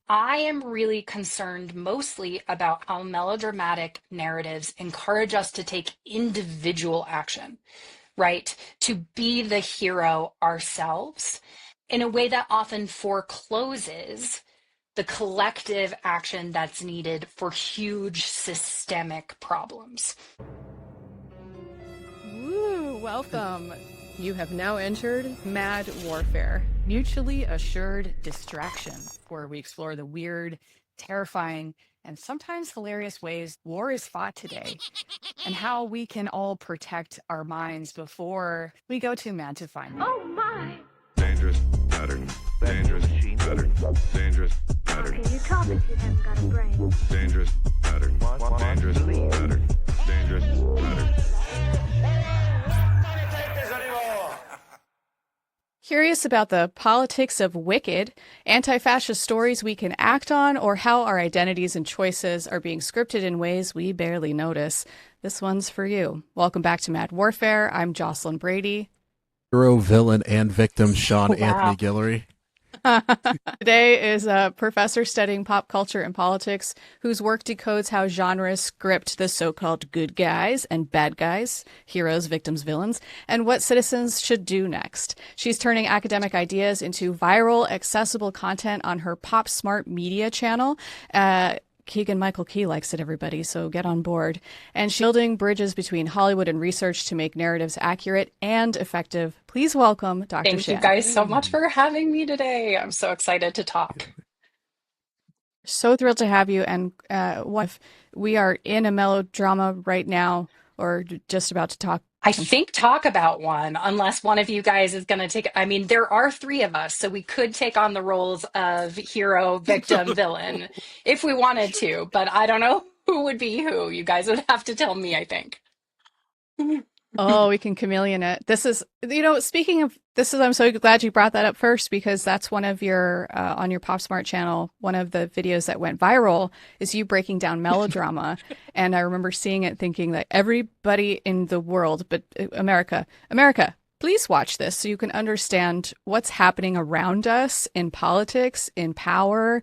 I am really concerned mostly about how melodramatic narratives encourage us to take individual action, right? To be the hero ourselves in a way that often forecloses the collective action that's needed for huge systemic problems. Woo, welcome. You have now entered Mad Warfare, mutually assured distraction, where we explore the weird, terrifying, and sometimes hilarious ways war is fought today, and how we can all protect our minds before we go too mad to find them. Oh my! Dangerous pattern. Dangerous pattern. Dangerous pattern. Okay, you tell me you haven't got a brain. Dangerous pattern. Dangerous pattern. Dangerous pattern. Curious about the politics of wicked, anti-fascist stories we can act on, or how our identities and choices are being scripted in ways we barely notice? This one's for you. Welcome back to Mad Warfare. I'm Jocelyn Brady. Hero, villain, and victim Shan Wow. Anthony Guillory. Today is a professor studying pop culture and politics whose work decodes how genres script the so-called good guys and bad guys, heroes, victims, villains, and what citizens should do next. She's turning academic ideas into viral, accessible content on her Pop Smart Media channel. Keegan-Michael Key likes it, everybody, so get on board. And she's building bridges between Hollywood and research to make narratives accurate and effective. Please welcome Dr. Thank Shan. you guys so much for having me today. I'm so excited to talk. So thrilled to have you. And what if we are in a melodrama right now, or just about to talk? I think talk about one, unless one of you guys is going to take. I mean, there are three of us, so we could take on the roles of hero, victim, villain if we wanted to, but I don't know who would be who. You guys would have to tell me, I think. Oh, we can chameleon it. This is, speaking of this is, I'm so glad you brought that up first, because that's one of your, on your Pop Smart channel, one of the videos that went viral is you breaking down melodrama. And I remember seeing it thinking that everybody in the world, but America, please watch this so you can understand what's happening around us in politics, in power,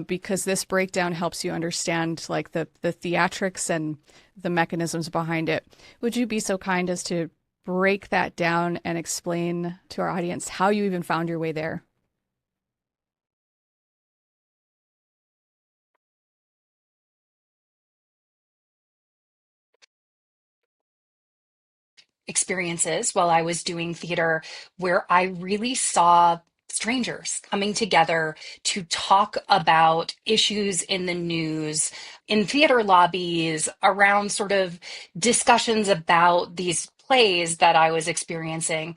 because this breakdown helps you understand like the theatrics and the mechanisms behind it. Would you be so kind as to break that down and explain to our audience how you even found your way there? Experiences while I was doing theater where I really saw strangers coming together to talk about issues in the news, in theater lobbies, around sort of discussions about these plays that I was experiencing.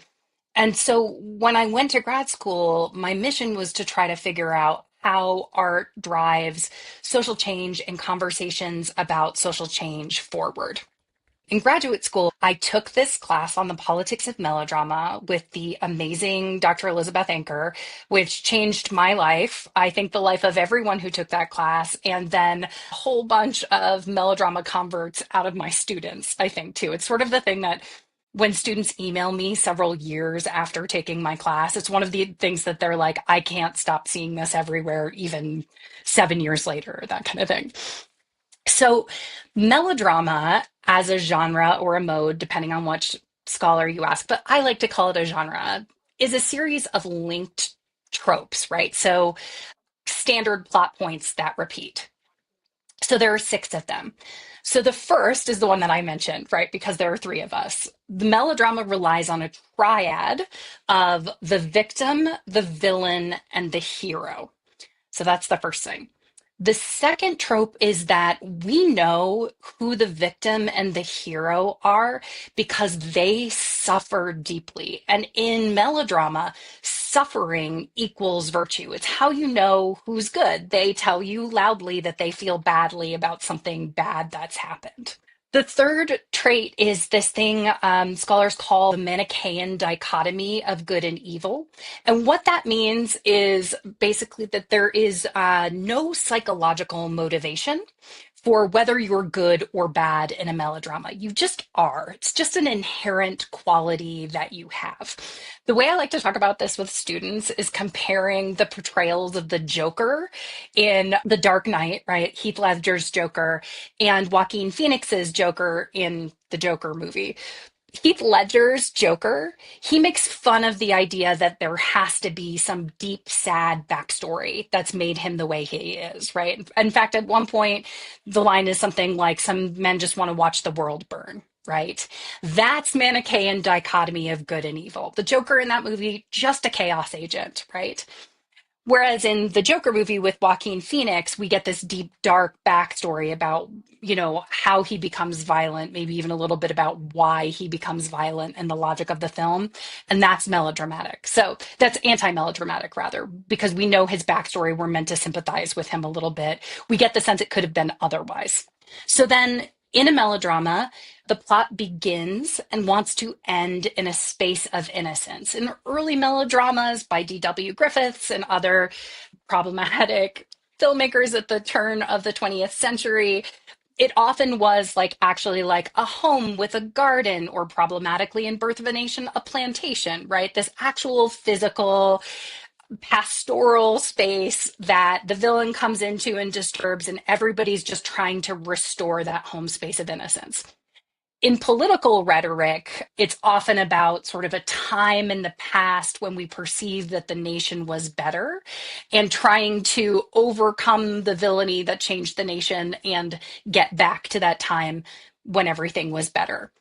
And so when I went to grad school, my mission was to try to figure out how art drives social change and conversations about social change forward. In graduate school, I took this class on the politics of melodrama with the amazing Dr. Elizabeth Anker, which changed my life. I think the life of everyone who took that class, and then a whole bunch of melodrama converts out of my students, I think, too. It's sort of the thing that when students email me several years after taking my class, it's one of the things that they're like, I can't stop seeing this everywhere, even 7 years later, that kind of thing. So, melodrama as a genre or a mode, depending on which scholar you ask, but I like to call it a genre, is a series of linked tropes, right? So, standard plot points that repeat. So, there are 6 of them. So, the first is the one that I mentioned, right? Because there are 3 of us. The melodrama relies on a triad of the victim, the villain, and the hero. So, that's the first thing. The second trope is that we know who the victim and the hero are because they suffer deeply. And in melodrama, suffering equals virtue. It's how you know who's good. They tell you loudly that they feel badly about something bad that's happened. The third trait is this thing scholars call the Manichaean dichotomy of good and evil. And what that means is basically that there is no psychological motivation for whether you're good or bad in a melodrama. You just are. It's just an inherent quality that you have. The way I like to talk about this with students is comparing the portrayals of the Joker in The Dark Knight, right? Heath Ledger's Joker, and Joaquin Phoenix's Joker in the Joker movie. Heath Ledger's Joker, he makes fun of the idea that there has to be some deep, sad backstory that's made him the way he is, right? In fact, at one point, the line is something like, some men just want to watch the world burn, right? That's Manichaean dichotomy of good and evil. The Joker in that movie, just a chaos agent, right? Whereas in the Joker movie with Joaquin Phoenix, we get this deep, dark backstory about, how he becomes violent, maybe even a little bit about why he becomes violent and the logic of the film. And that's melodramatic. So that's anti-melodramatic, rather, because we know his backstory. We're meant to sympathize with him a little bit. We get the sense it could have been otherwise. So then in a melodrama, the plot begins and wants to end in a space of innocence. In early melodramas by D.W. Griffiths and other problematic filmmakers at the turn of the 20th century, it often was actually like a home with a garden, or problematically in Birth of a Nation, a plantation, right? This actual physical pastoral space that the villain comes into and disturbs, and everybody's just trying to restore that home space of innocence. In political rhetoric, it's often about sort of a time in the past when we perceive that the nation was better, and trying to overcome the villainy that changed the nation and get back to that time when everything was better.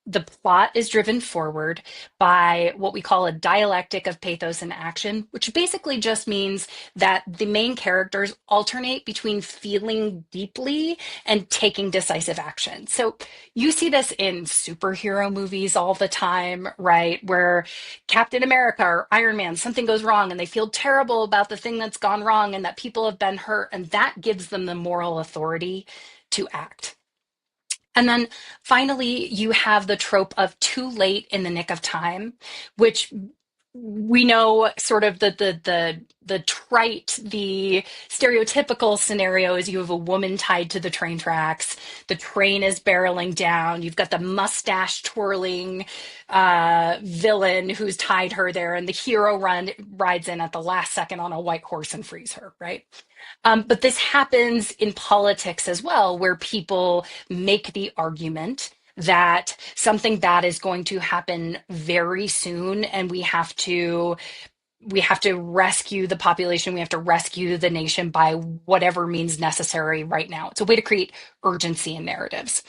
The plot is driven forward by what we call a dialectic of pathos and action, which basically just means that the main characters alternate between feeling deeply and taking decisive action. So you see this in superhero movies all the time, right? Where Captain America or Iron Man, something goes wrong and they feel terrible about the thing that's gone wrong and that people have been hurt, and that gives them the moral authority to act. And then finally, you have the trope of too late in the nick of time, which we know sort of the trite, the stereotypical scenario is you have a woman tied to the train tracks. The train is barreling down. You've got the mustache twirling villain who's tied her there, and the hero rides in at the last second on a white horse and frees her, right? But this happens in politics as well, where people make the argument that something bad is going to happen very soon, and we have to rescue the population, we have to rescue the nation by whatever means necessary right now. It's a way to create urgency in narratives.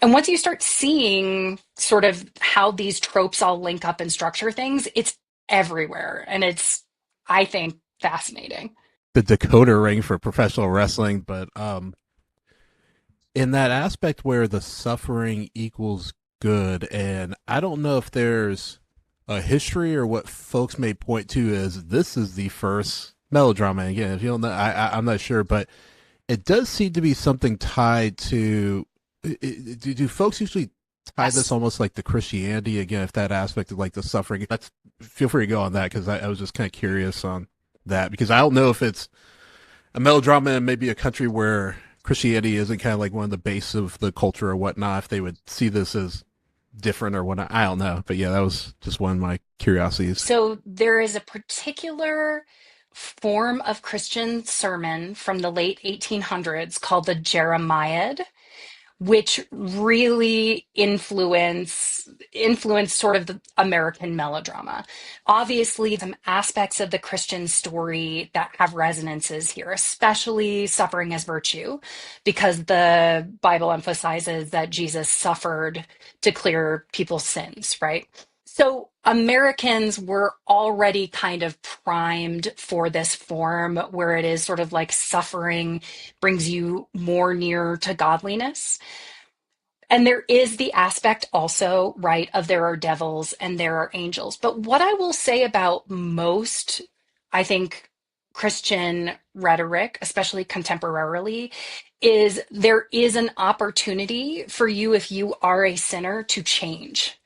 And once you start seeing sort of how these tropes all link up and structure things, it's everywhere. And it's, I think, fascinating. The decoder ring for professional wrestling, but in that aspect where the suffering equals good, and I don't know if there's a history or what folks may point to as this is the first melodrama. Again, if you don't know, I'm not sure, but it does seem to be something tied to. Do folks usually tie this almost like to Christianity? Again, if that aspect of like the suffering, that's feel free to go on that, because I was just kind of curious on that, because I don't know if it's a melodrama in maybe a country where Christianity isn't kind of like one of the base of the culture or whatnot, if they would see this as different or whatnot. I don't know. But yeah, that was just one of my curiosities. So there is a particular form of Christian sermon from the late 1800s called the Jeremiad, which really influenced sort of the American melodrama. Obviously, some aspects of the Christian story that have resonances here, especially suffering as virtue, because the Bible emphasizes that Jesus suffered to clear people's sins, right? So Americans were already kind of primed for this form where it is sort of like suffering brings you more near to godliness. And there is the aspect also, right, of there are devils and there are angels. But what I will say about most, I think, Christian rhetoric, especially contemporarily, is there is an opportunity for you, if you are a sinner, to change,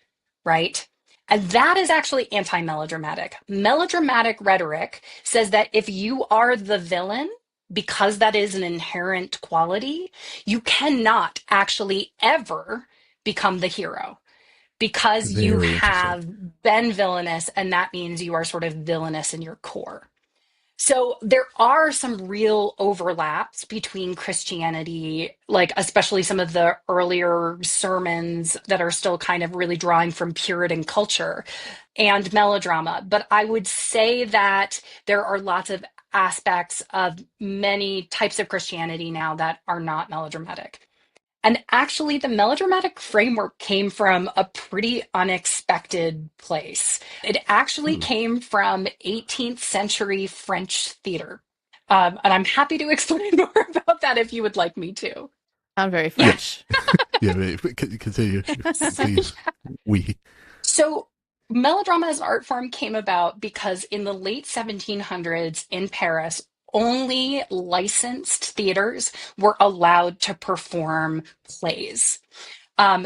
right? And that is actually anti-melodramatic. Melodramatic rhetoric says that if you are the villain, because that is an inherent quality, you cannot actually ever become the hero because you Very interesting. have been villainous, and that means you are sort of villainous in your core. So there are some real overlaps between Christianity, like especially some of the earlier sermons that are still kind of really drawing from Puritan culture and melodrama. But I would say that there are lots of aspects of many types of Christianity now that are not melodramatic. And actually, the melodramatic framework came from a pretty unexpected place. It actually Hmm. came from 18th century French theater. And I'm happy to explain more about that if you would like me to. Sound very Yeah. French. Yeah, continue, please. We. So, melodrama as an art form came about because in the late 1700s in Paris, only licensed theaters were allowed to perform plays.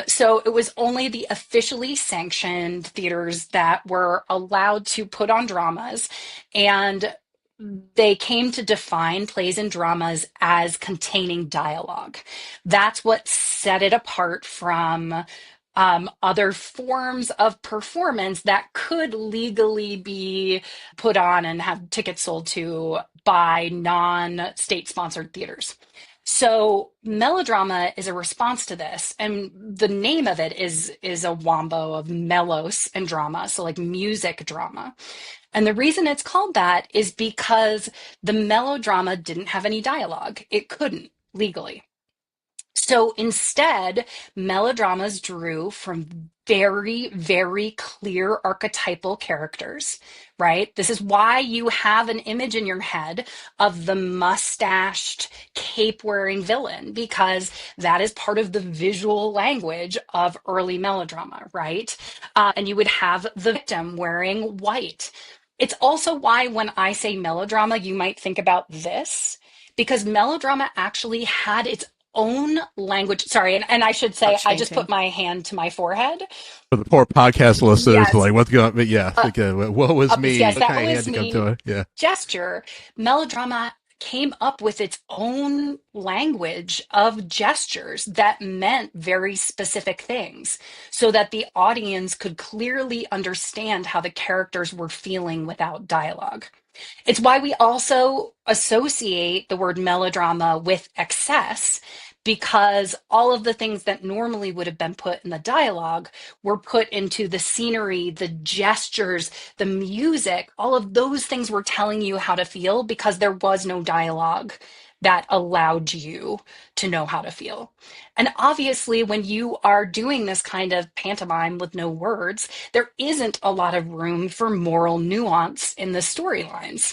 So it was only the officially sanctioned theaters that were allowed to put on dramas, and they came to define plays and dramas as containing dialogue. That's what set it apart from other forms of performance that could legally be put on and have tickets sold to by non-state sponsored theaters. So melodrama is a response to this, and the name of it is a wombo of melos and drama, so like music drama. And the reason it's called that is because the melodrama didn't have any dialogue. It couldn't legally. So instead, melodramas drew from very, very clear archetypal characters, right? This is why you have an image in your head of the mustached, cape wearing villain, because that is part of the visual language of early melodrama, right? And you would have the victim wearing white. It's also why when I say melodrama, you might think about this, because melodrama actually had its own language. Sorry, and I should say, Touch I just put fainting. my hand to my forehead. For the poor podcast listeners, Yes. like what's going on? But yeah, okay, what was me? Yes, What that kind of hand was to come me. to it? Yeah. Gesture. Melodrama came up with its own language of gestures that meant very specific things so that the audience could clearly understand how the characters were feeling without dialogue. It's why we also associate the word melodrama with excess, because all of the things that normally would have been put in the dialogue were put into the scenery, the gestures, the music. All of those things were telling you how to feel because there was no dialogue that allowed you to know how to feel. And obviously, when you are doing this kind of pantomime with no words, there isn't a lot of room for moral nuance in the storylines.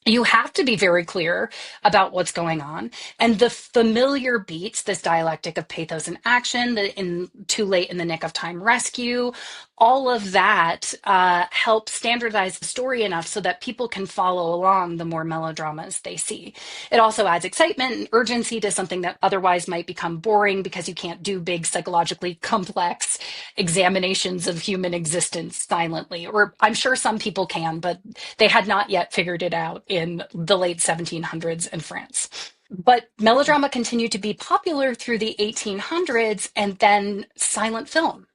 You have to be very clear about what's going on. And the familiar beats, this dialectic of pathos and action, the in too late in the nick of time rescue, all of that helps standardize the story enough so that people can follow along the more melodramas they see. It also adds excitement and urgency to something that otherwise might become boring because you can't do big psychologically complex examinations of human existence silently. Or I'm sure some people can, but they had not yet figured it out in the late 1700s in France. But melodrama continued to be popular through the 1800s, and then silent film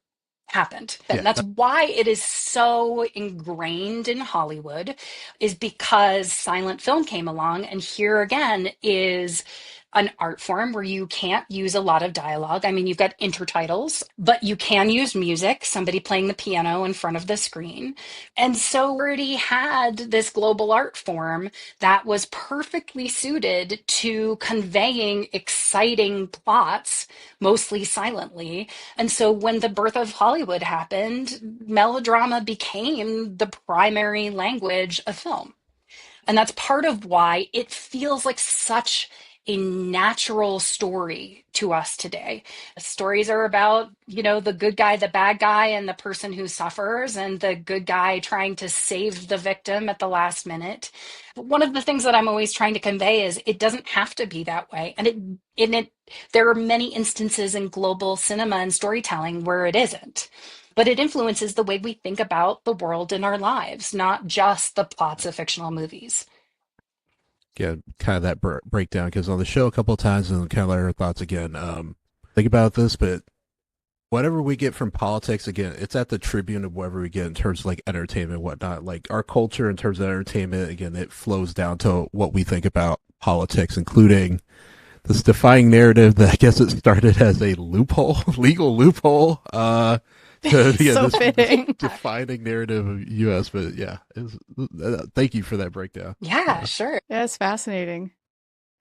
happened. And Yeah. that's why it is so ingrained in Hollywood, is because silent film came along. And here again is an art form where you can't use a lot of dialogue. I mean, you've got intertitles, but you can use music, somebody playing the piano in front of the screen. And so we already had this global art form that was perfectly suited to conveying exciting plots, mostly silently. And so when the birth of Hollywood happened, melodrama became the primary language of film. And that's part of why it feels like such a natural story to us today. Stories are about, the good guy, the bad guy, and the person who suffers, and the good guy trying to save the victim at the last minute. But one of the things that I'm always trying to convey is it doesn't have to be that way. There are many instances in global cinema and storytelling where it isn't. But it influences the way we think about the world in our lives, not just the plots of fictional movies. get kind of that breakdown because on the show a couple of times and kind of let her thoughts again. Think about this, but whatever we get from politics, again, it's at the tribune of whatever we get in terms of like entertainment and whatnot. Like our culture in terms of entertainment, again, it flows down to what we think about politics, including this defying narrative that I guess it started as a loophole, legal loophole, to So this fitting. defining narrative of U.S. But yeah, thank you for that breakdown. Yeah, sure. Yeah, it's fascinating.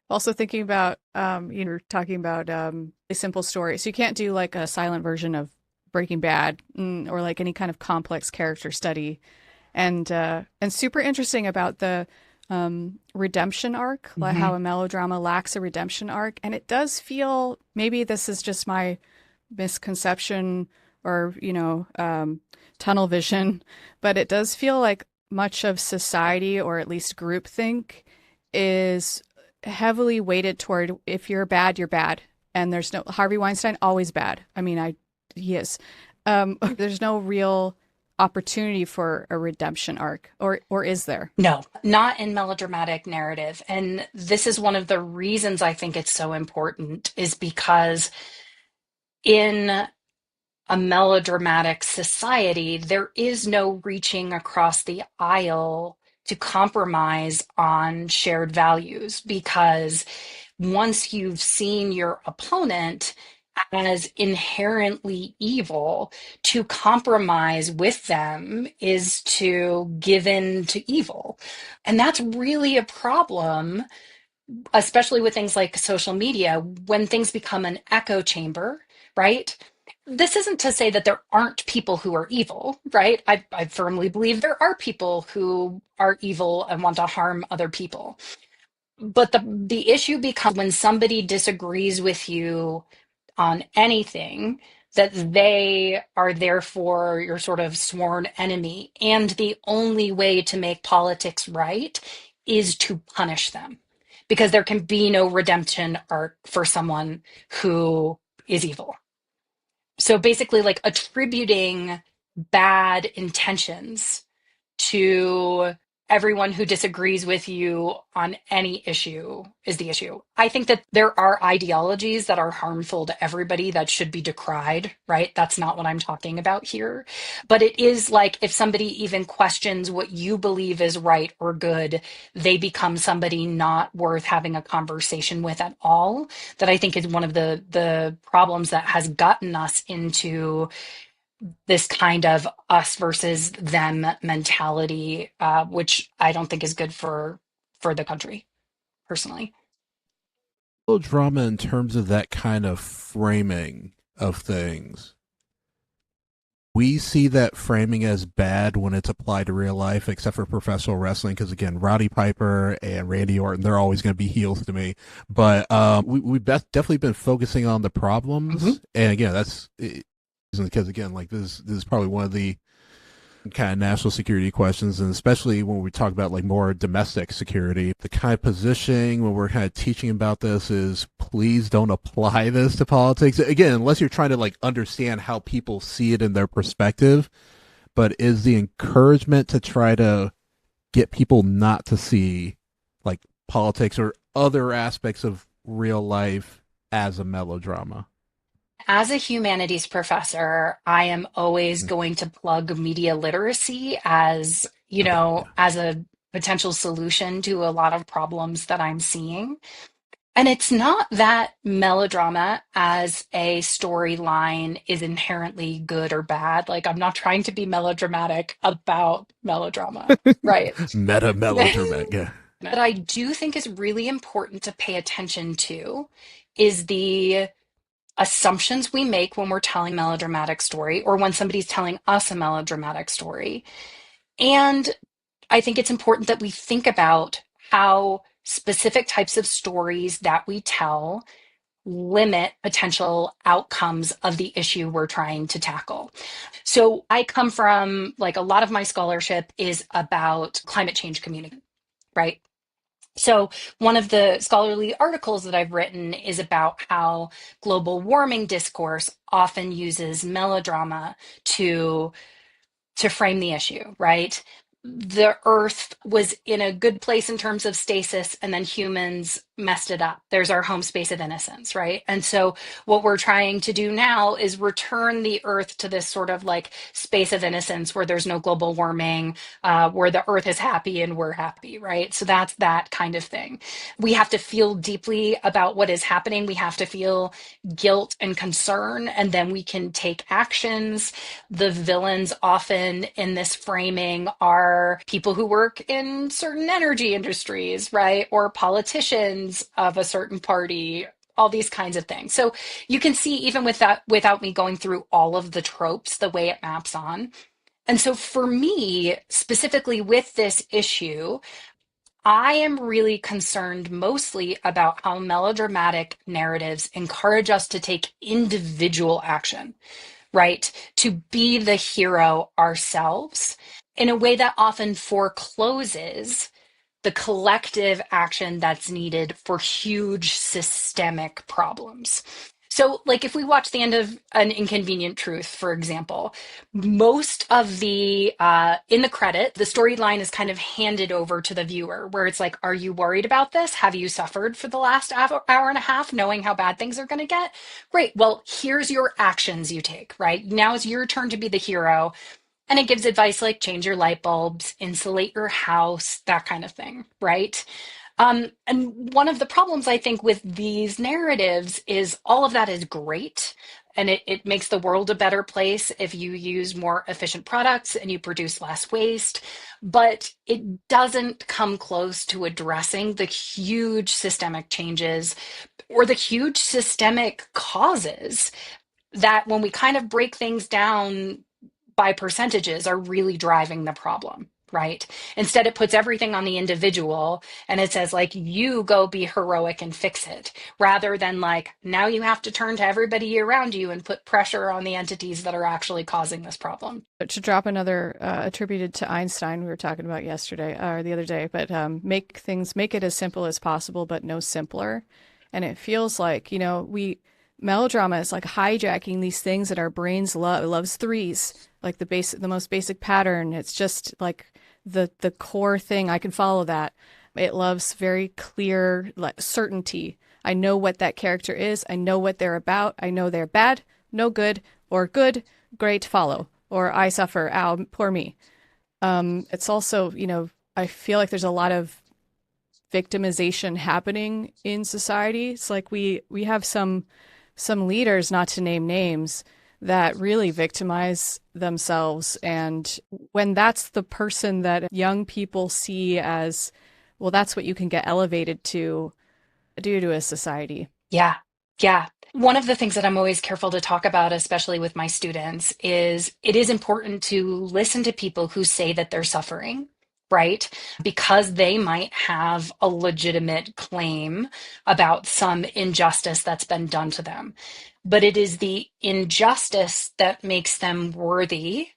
Also thinking about, you were talking about a simple story. So you can't do like a silent version of Breaking Bad or like any kind of complex character study. And super interesting about the redemption arc, like how a melodrama lacks a redemption arc. And it does feel, maybe this is just my misconception or, tunnel vision, but it does feel like much of society, or at least groupthink, is heavily weighted toward if you're bad, you're bad. And there's no Harvey Weinstein, always bad. I mean, he is. There's no real opportunity for a redemption arc, or is there? No, not in melodramatic narrative. And this is one of the reasons I think it's so important, is because in a melodramatic society, there is no reaching across the aisle to compromise on shared values, because once you've seen your opponent as inherently evil, to compromise with them is to give in to evil. And that's really a problem, especially with things like social media, when things become an echo chamber, right? This isn't to say that there aren't people who are evil, right? I firmly believe there are people who are evil and want to harm other people. But the issue becomes when somebody disagrees with you on anything, that they are therefore your sort of sworn enemy. And the only way to make politics right is to punish them, because there can be no redemption arc for someone who is evil. So basically, like attributing bad intentions to everyone who disagrees with you on any issue is the issue. I think that there are ideologies that are harmful to everybody that should be decried, right? That's not what I'm talking about here. But it is like, if somebody even questions what you believe is right or good, they become somebody not worth having a conversation with at all. That I think is one of the problems that has gotten us into this kind of us versus them mentality, which I don't think is good for the country, personally. Drama in terms of that kind of framing of things. We see that framing as bad when it's applied to real life, except for professional wrestling, because again, Roddy Piper and Randy Orton, they're always going to be heels to me. But we've definitely been focusing on the problems, and again, that's because again, like this is probably one of the kind of national security questions, and especially when we talk about like more domestic security, the kind of positioning when we're kind of teaching about this is please don't apply this to politics again, unless you're trying to like understand how people see it in their perspective. But is the encouragement to try to get people not to see like politics or other aspects of real life as a melodrama? As a humanities professor, I am always going to plug media literacy as, Okay, yeah. as a potential solution to a lot of problems that I'm seeing. And it's not that melodrama as a storyline is inherently good or bad. Like, I'm not trying to be melodramatic about melodrama, right? Meta melodramatic, yeah. But I do think is really important to pay attention to is the assumptions we make when we're telling a melodramatic story, or when somebody's telling us a melodramatic story. And I think it's important that we think about how specific types of stories that we tell limit potential outcomes of the issue we're trying to tackle. So I come from, like, a lot of my scholarship is about climate change community, right? So, one of the scholarly articles that I've written is about how global warming discourse often uses melodrama to frame the issue, right? the earth was in a good place in terms of stasis, and then humans messed it up. There's our home space of innocence, right? And so what we're trying to do now is return the earth to this sort of like space of innocence where there's no global warming, where the earth is happy and we're happy, right? So that's that kind of thing. We have to feel deeply about what is happening. We have to feel guilt and concern, and then we can take actions. The villains often in this framing are people who work in certain energy industries, right? Or politicians of a certain party, all these kinds of things. So you can see, even with that, without me going through all of the tropes, the way it maps on. And so for me, specifically with this issue, I am really concerned mostly about how melodramatic narratives encourage us to take individual action, right? To be the hero ourselves in a way that often forecloses the collective action that's needed for huge systemic problems. So, like, if we watch the end of An Inconvenient Truth, for example, most of the, in the credit, the storyline is kind of handed over to the viewer, where it's like, are you worried about this? Have you suffered for the last hour and a half, knowing how bad things are going to get? Great. Well, here's your actions you take, right? Now it's your turn to be the hero. And it gives advice like change your light bulbs, insulate your house, that kind of thing, right? And one of the problems I think with these narratives is all of that is great. And it makes the world a better place if you use more efficient products and you produce less waste. But it doesn't come close to addressing the huge systemic changes or the huge systemic causes that, when we kind of break things down by percentages, are really driving the problem, right? Instead, it puts everything on the individual and it says, like, you go be heroic and fix it, rather than like, now you have to turn to everybody around you and put pressure on the entities that are actually causing this problem. To drop another attributed to Einstein, we were talking about yesterday or the other day, but make it as simple as possible, but no simpler. And it feels like, melodrama is like hijacking these things that our brains love. It loves threes, like the most basic pattern. It's just like the core thing. I can follow that. It loves very clear, like, certainty. I know what that character is. I know what they're about. I know they're bad, no good, or good, great, follow, or I suffer, ow, poor me. It's also, I feel like there's a lot of victimization happening in society. It's like we have some leaders, not to name names, that really victimize themselves. And when that's the person that young people see as, well, that's what you can get elevated to due to a society. Yeah. Yeah. One of the things that I'm always careful to talk about, especially with my students, is it is important to listen to people who say that they're suffering, right? Because they might have a legitimate claim about some injustice that's been done to them. But it is the injustice that makes them worthy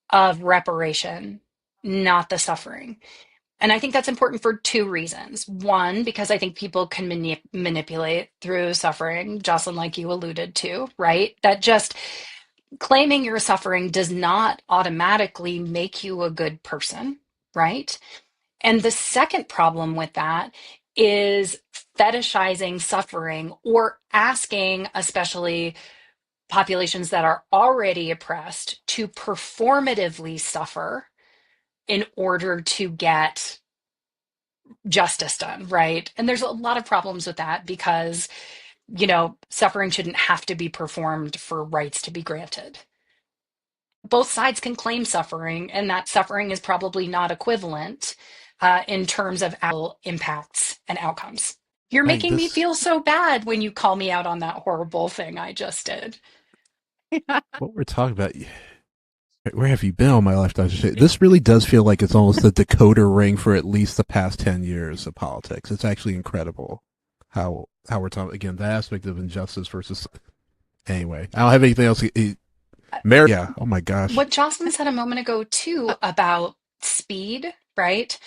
of reparation, not the suffering. And I think that's important for two reasons. One, because I think people can manipulate through suffering, Jocelyn, like you alluded to, right? That just claiming your suffering does not automatically make you a good person, right? And the second problem with that is fetishizing suffering, or asking, especially populations that are already oppressed, to performatively suffer in order to get justice done, right? And there's a lot of problems with that because, suffering shouldn't have to be performed for rights to be granted. Both sides can claim suffering, and that suffering is probably not equivalent in terms of actual impacts and outcomes. You're Dang, making me this feel so bad when you call me out on that horrible thing I just did. what we're talking about. Where have you been all my lifetime? This really does feel like it's almost the decoder ring for at least the past 10 years of politics. It's actually incredible how we're talking again, the aspect of injustice versus. Anyway, I don't have anything else. Mary, yeah. Oh my gosh. What Jocelyn said a moment ago too about speed, right?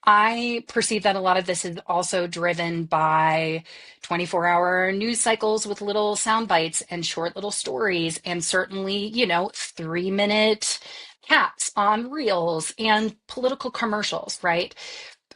I perceive that a lot of this is also driven by 24-hour news cycles with little sound bites and short little stories, and certainly, 3-minute cats on reels and political commercials, right?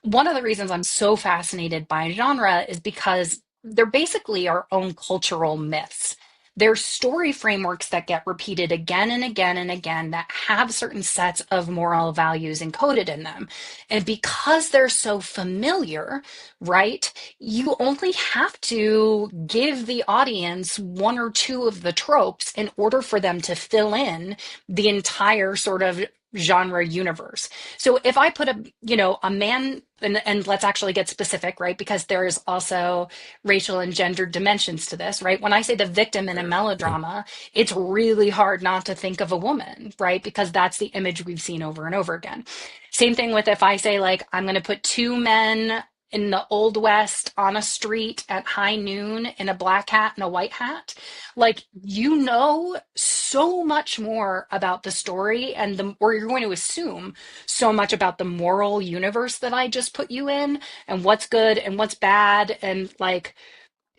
One of the reasons I'm so fascinated by genre is because they're basically our own cultural myths. They're story frameworks that get repeated again and again and again that have certain sets of moral values encoded in them. And because they're so familiar, right, you only have to give the audience one or two of the tropes in order for them to fill in the entire sort of genre universe. So if I put a man, and let's actually get specific, right? Because there's also racial and gendered dimensions to this, right? When I say the victim in a melodrama, it's really hard not to think of a woman, right? Because that's the image we've seen over and over again. Same thing with if I say, like, I'm going to put two men in the Old West on a street at high noon in a black hat and a white hat, like, you know so much more about the story or you're going to assume so much about the moral universe that I just put you in and what's good and what's bad and like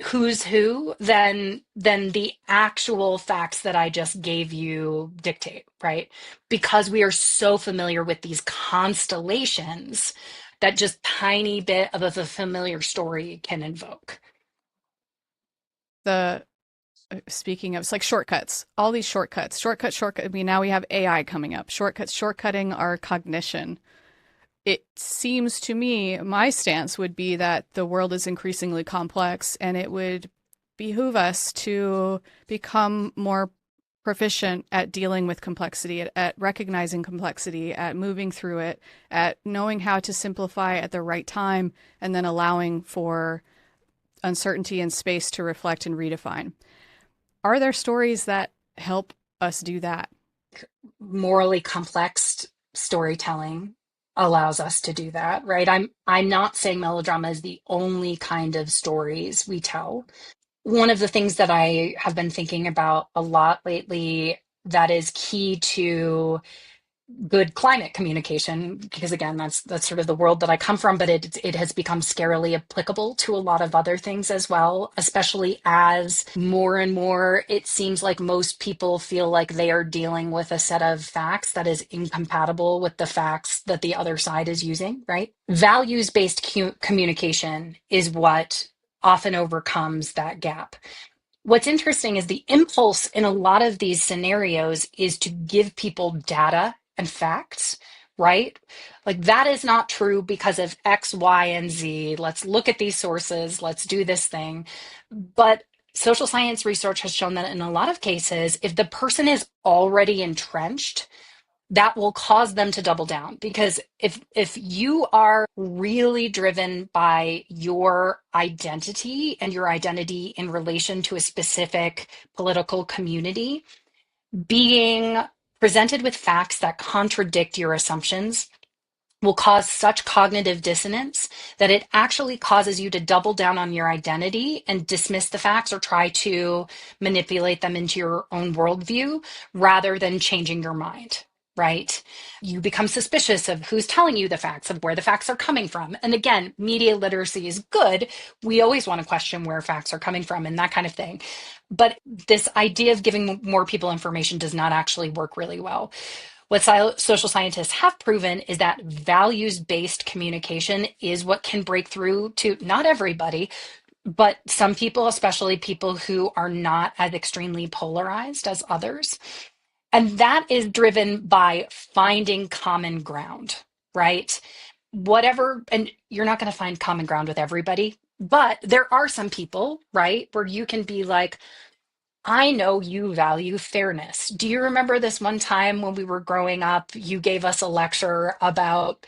who's who than the actual facts that I just gave you dictate, right? Because we are so familiar with these constellations that just tiny bit of a familiar story can invoke. The Speaking of, it's like shortcuts, all these shortcut. I mean, now we have AI coming up, shortcutting our cognition. It seems to me, my stance would be that the world is increasingly complex and it would behoove us to become more proficient at dealing with complexity, at recognizing complexity, at moving through it, at knowing how to simplify at the right time, and then allowing for uncertainty and space to reflect and redefine. Are there stories that help us do that? Morally complex storytelling allows us to do that, right? I'm not saying melodrama is the only kind of stories we tell. One of the things that I have been thinking about a lot lately that is key to good climate communication, because again, that's sort of the world that I come from, but it has become scarily applicable to a lot of other things as well, especially as more and more it seems like most people feel like they are dealing with a set of facts that is incompatible with the facts that the other side is using, right? Values-based communication is what often overcomes that gap. What's interesting is the impulse in a lot of these scenarios is to give people data and facts, right? Like, that is not true because of X, Y, and Z. Let's look at these sources. Let's do this thing. But social science research has shown that in a lot of cases, if the person is already entrenched, that will cause them to double down, because if you are really driven by your identity and your identity in relation to a specific political community, being presented with facts that contradict your assumptions will cause such cognitive dissonance that it actually causes you to double down on your identity and dismiss the facts or try to manipulate them into your own worldview rather than changing your mind, right? You become suspicious of who's telling you the facts, of where the facts are coming from. And again, media literacy is good. We always want to question where facts are coming from and that kind of thing. But this idea of giving more people information does not actually work really well. What social scientists have proven is that values-based communication is what can break through to not everybody, but some people, especially people who are not as extremely polarized as others. And that is driven by finding common ground, right? Whatever, and you're not going to find common ground with everybody, but there are some people, right, where you can be like, I know you value fairness. Do you remember this one time when we were growing up, you gave us a lecture about,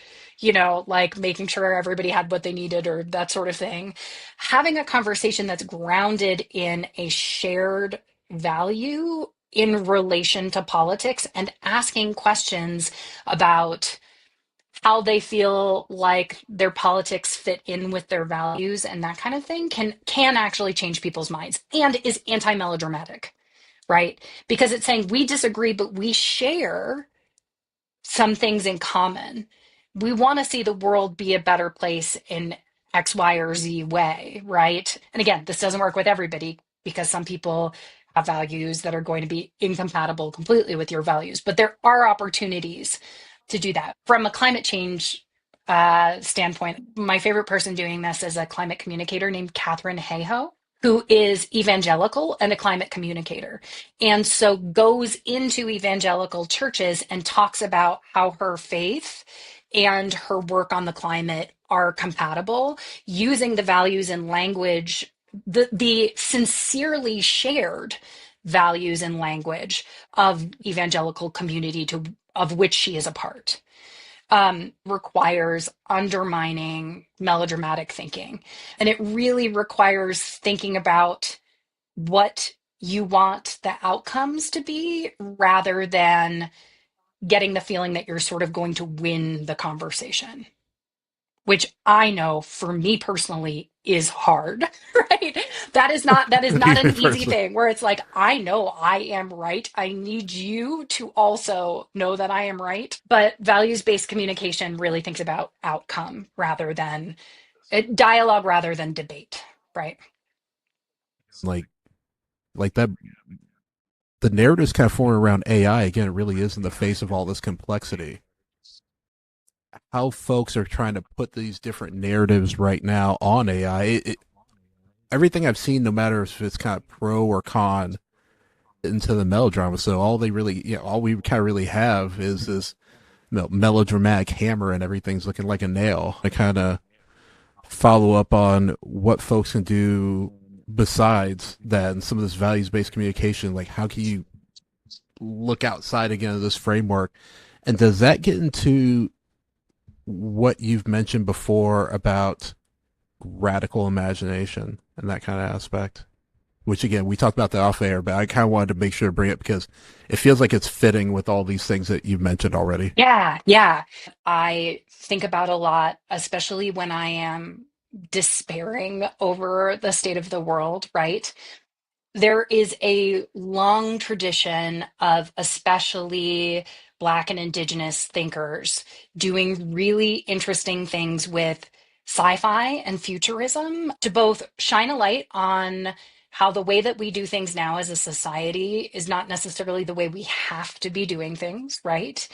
like making sure everybody had what they needed or that sort of thing? Having a conversation that's grounded in a shared value in relation to politics and asking questions about how they feel like their politics fit in with their values and that kind of thing can actually change people's minds and is anti-melodramatic, right? Because it's saying we disagree, but we share some things in common. We want to see the world be a better place in X, Y, or Z way, right? And again, this doesn't work with everybody because some people have values that are going to be incompatible completely with your values. But there are opportunities to do that. From a climate change standpoint, my favorite person doing this is a climate communicator named Catherine Hayhoe, who is evangelical and a climate communicator. And so goes into evangelical churches and talks about how her faith and her work on the climate are compatible, using the values and language, the sincerely shared values and language of evangelical community of which she is a part. Requires undermining melodramatic thinking. And it really requires thinking about what you want the outcomes to be rather than getting the feeling that you're sort of going to win the conversation, which I know for me personally is hard, right? That is not an easy Person. thing where it's like, I know I am right. I need you to also know that I am right. But values-based communication really thinks about outcome rather than dialogue rather than debate, right? Like that, the narrative's kind of forming around AI again. It really is in the face of all this complexity. How folks are trying to put these different narratives right now on AI. Everything I've seen, no matter if it's kind of pro or con, into the melodrama. So all they really, all we kind of really have is this melodramatic hammer, and everything's looking like a nail. I kind of follow up on what folks can do besides that, and some of this values-based communication. Like, how can you look outside again of this framework? And does that get into what you've mentioned before about radical imagination and that kind of aspect? Which again, we talked about that off air, but I kind of wanted to make sure to bring it because it feels like it's fitting with all these things that you've mentioned already. Yeah, yeah. I think about a lot, especially when I am despairing over the state of the world, right? There is a long tradition of especially Black and Indigenous thinkers doing really interesting things with sci-fi and futurism to both shine a light on how the way that we do things now as a society is not necessarily the way we have to be doing things, right?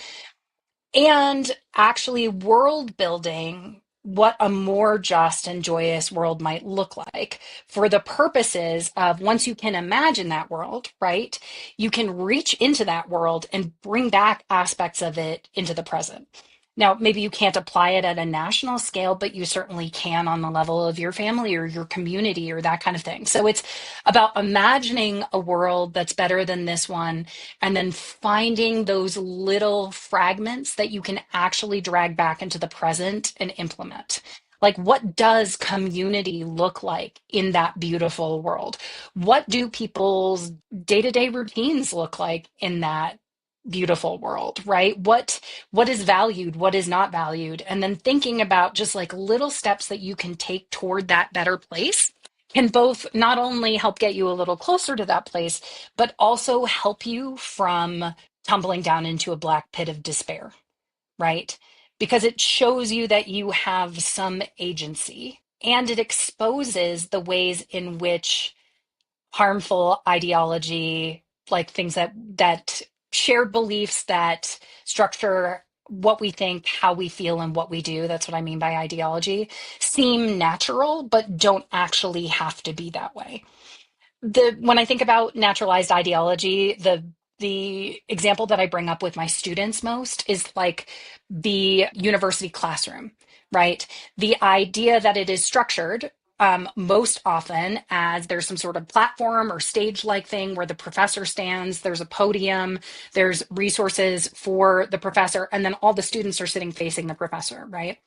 And actually world building what a more just and joyous world might look like for the purposes of, once you can imagine that world, right, you can reach into that world and bring back aspects of it into the present. Now, maybe you can't apply it at a national scale, but you certainly can on the level of your family or your community or that kind of thing. So it's about imagining a world that's better than this one, and then finding those little fragments that you can actually drag back into the present and implement. Like, what does community look like in that beautiful world? What do people's day-to-day routines look like in that beautiful world, right? What is valued, what is not valued? And then thinking about just like little steps that you can take toward that better place can both not only help get you a little closer to that place, but also help you from tumbling down into a black pit of despair, right? Because it shows you that you have some agency, and it exposes the ways in which harmful ideology, like things that shared beliefs that structure what we think, how we feel, and what we do. That's what I mean by ideology. Seem natural, but don't actually have to be that way. When I think about naturalized ideology, the example that I bring up with my students most is like the university classroom, right? The idea that it is structured most often as there's some sort of platform or stage like thing where the professor stands, there's a podium, there's resources for the professor, and then all the students are sitting facing the professor, right?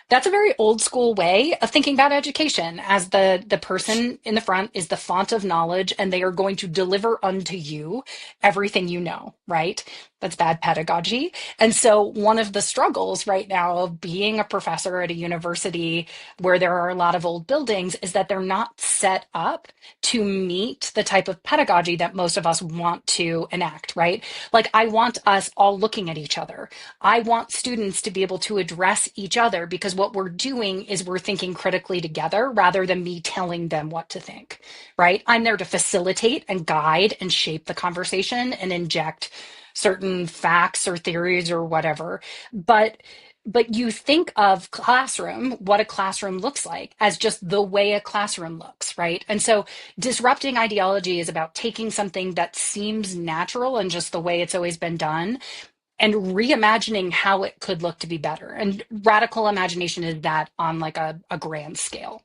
That's a very old school way of thinking about education, as the person in the front is the font of knowledge and they are going to deliver unto you everything you know, right? That's bad pedagogy. And so, one of the struggles right now of being a professor at a university where there are a lot of old buildings is that they're not set up to meet the type of pedagogy that most of us want to enact, right? Like, I want us all looking at each other. I want students to be able to address each other because what we're doing is we're thinking critically together rather than me telling them what to think, right? I'm there to facilitate and guide and shape the conversation and inject certain facts or theories or whatever. But you think of classroom, what a classroom looks like, as just the way a classroom looks, right? And so disrupting ideology is about taking something that seems natural and just the way it's always been done and reimagining how it could look to be better. And radical imagination is that on like a grand scale.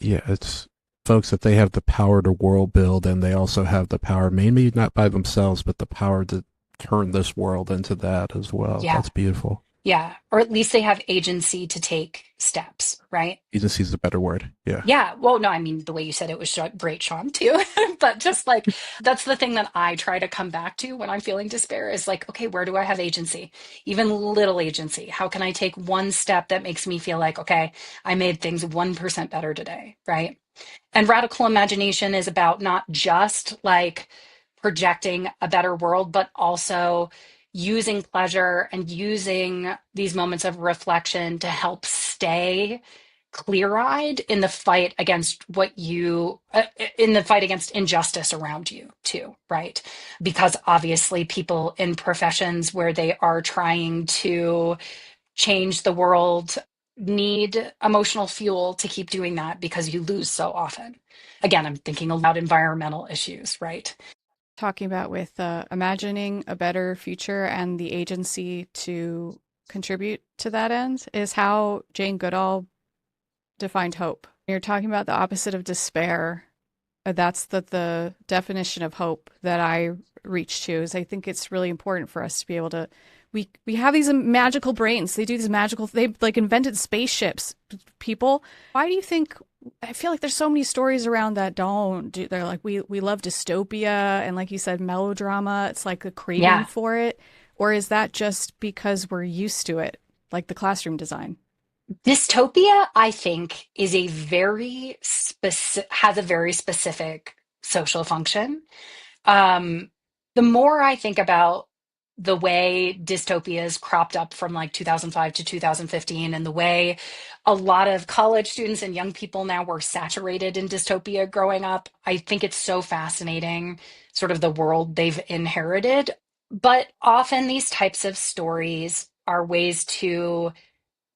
Yeah, it's folks that they have the power to world build, and they also have the power, maybe not by themselves, but the power to turn this world into that as well. Yeah. That's beautiful. Yeah. Or at least they have agency to take steps, right? Agency is a better word. Yeah. Yeah. Well, no, I mean, the way you said it was great, Sean, too. But just like, that's the thing that I try to come back to when I'm feeling despair is like, okay, where do I have agency? Even little agency. How can I take one step that makes me feel like, okay, I made things 1% better today, right? And radical imagination is about not just like projecting a better world, but also using pleasure and using these moments of reflection to help stay clear-eyed in the fight against in the fight against injustice around you too, right? Because obviously people in professions where they are trying to change the world need emotional fuel to keep doing that because you lose so often. Again, I'm thinking about environmental issues, right? Talking about with imagining a better future and the agency to contribute to that end is how Jane Goodall defined hope. You're talking about the opposite of despair. That's the definition of hope that I reach to. Is I think it's really important for us to be able to. We have these magical brains. They do these magical. They like invented spaceships. People. Why do you think? I feel like there's so many stories around that don't do. They're like we love dystopia and like you said, melodrama. It's like a craving Yeah. for it. Or is that just because we're used to it, like the classroom design? Dystopia, I think, is a very specific has a very specific social function. The more I think about the way dystopias cropped up from like 2005 to 2015 and the way a lot of college students and young people now were saturated in dystopia growing up, I think it's so fascinating, sort of the world they've inherited. But often these types of stories are ways to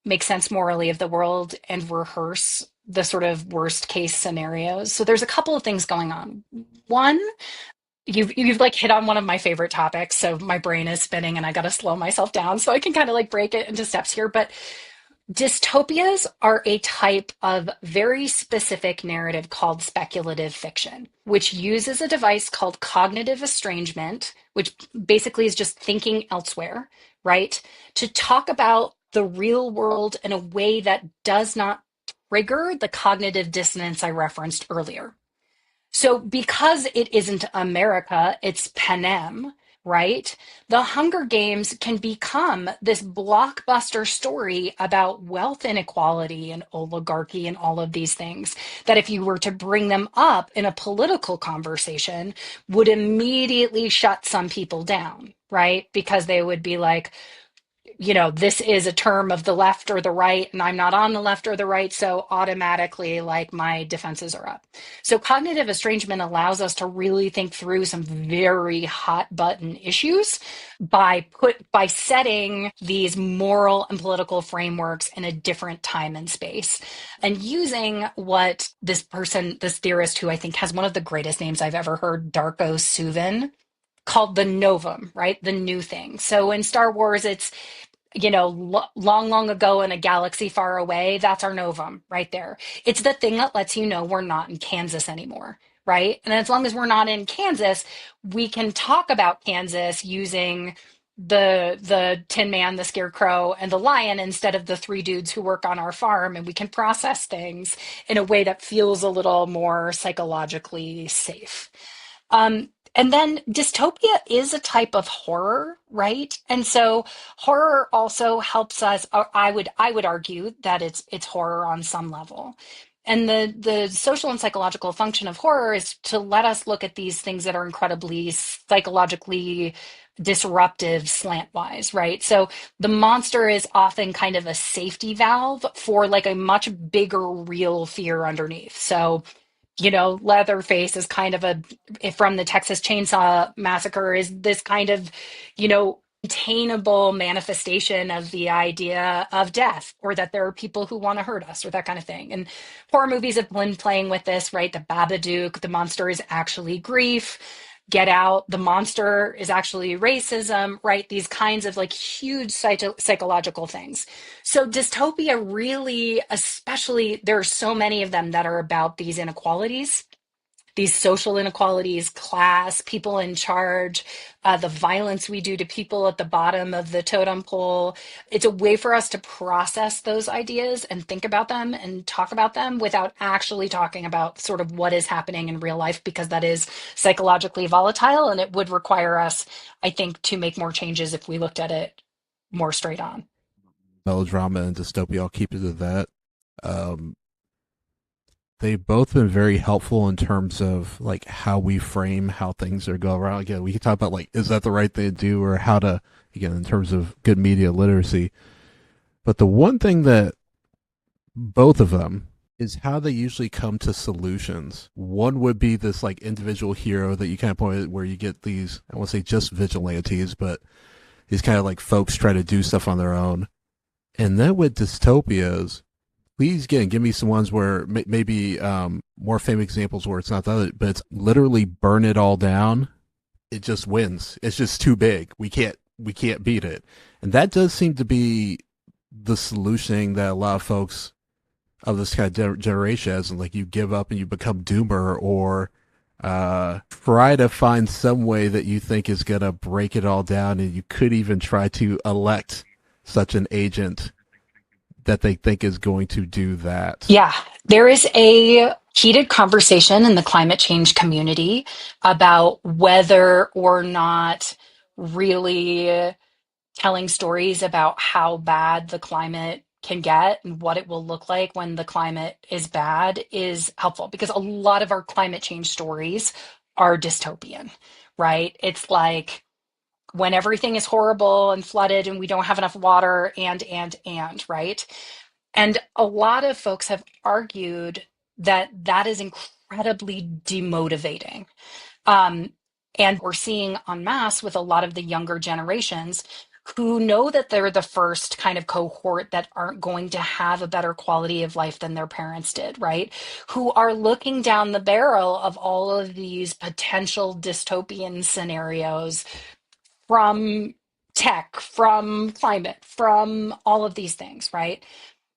make sense morally of the world and rehearse the sort of worst case scenarios. So there's a couple of things going on. One, you've like hit on one of my favorite topics, so my brain is spinning and I got to slow myself down so I can kind of like break it into steps here. But dystopias are a type of very specific narrative called speculative fiction, which uses a device called cognitive estrangement, which basically is just thinking elsewhere, right? To talk about the real world in a way that does not trigger the cognitive dissonance I referenced earlier. So because it isn't America, it's Panem, right? The Hunger Games can become this blockbuster story about wealth inequality and oligarchy and all of these things that if you were to bring them up in a political conversation would immediately shut some people down, right? Because they would be like, this is a term of the left or the right, and I'm not on the left or the right, so automatically, like, my defenses are up. So cognitive estrangement allows us to really think through some very hot button issues by setting these moral and political frameworks in a different time and space, and using what this theorist who I think has one of the greatest names I've ever heard, Darko Suvin, called the novum, right? The new thing. So in Star Wars, it's long, long ago in a galaxy far away, that's our novum right there. It's the thing that lets you know we're not in Kansas anymore, right? And as long as we're not in Kansas, we can talk about Kansas using the Tin Man, the Scarecrow, and the Lion instead of the three dudes who work on our farm, and we can process things in a way that feels a little more psychologically safe. And then dystopia is a type of horror, right? And so horror also helps us, or I would argue that it's horror on some level. And the social and psychological function of horror is to let us look at these things that are incredibly psychologically disruptive slantwise, right? So the monster is often kind of a safety valve for like a much bigger real fear underneath. So Leatherface is kind of from the Texas Chainsaw Massacre, is this kind of, attainable manifestation of the idea of death, or that there are people who want to hurt us, or that kind of thing. And horror movies have been playing with this, right? The Babadook, the monster is actually grief. Get Out, the monster is actually racism, right? These kinds of like huge psychological things. So dystopia really, especially, there are so many of them that are about these inequalities, these social inequalities, class, people in charge, the violence we do to people at the bottom of the totem pole. It's a way for us to process those ideas and think about them and talk about them without actually talking about sort of what is happening in real life, because that is psychologically volatile, and it would require us, I think, to make more changes if we looked at it more straight on. Melodrama and dystopia, I'll keep it to that. Um, they've both been very helpful in terms of like how we frame how things are going around. Again, we can talk about like, is that the right thing to do, or how to, again, in terms of good media literacy. But the one thing that both of them is how they usually come to solutions. One would be this like individual hero that you kind of pointed, where you get these, I won't say just vigilantes, but these kind of like folks try to do stuff on their own. And then with dystopias, please again give me some ones where maybe more famous examples where it's not that, but it's literally burn it all down. It just wins. It's just too big. We can't beat it. And that does seem to be the solution that a lot of folks of this kind of generation has, and like you give up and you become doomer, or try to find some way that you think is gonna break it all down, and you could even try to elect such an agent that they think is going to do that. Yeah, there is a heated conversation in the climate change community about whether or not really telling stories about how bad the climate can get and what it will look like when the climate is bad is helpful, because a lot of our climate change stories are dystopian, right? It's like when everything is horrible and flooded and we don't have enough water, and, right? And a lot of folks have argued that that is incredibly demotivating. Um, and we're seeing en masse with a lot of the younger generations who know that they're the first kind of cohort that aren't going to have a better quality of life than their parents did, right? Who are looking down the barrel of all of these potential dystopian scenarios from tech, from climate, from all of these things, right?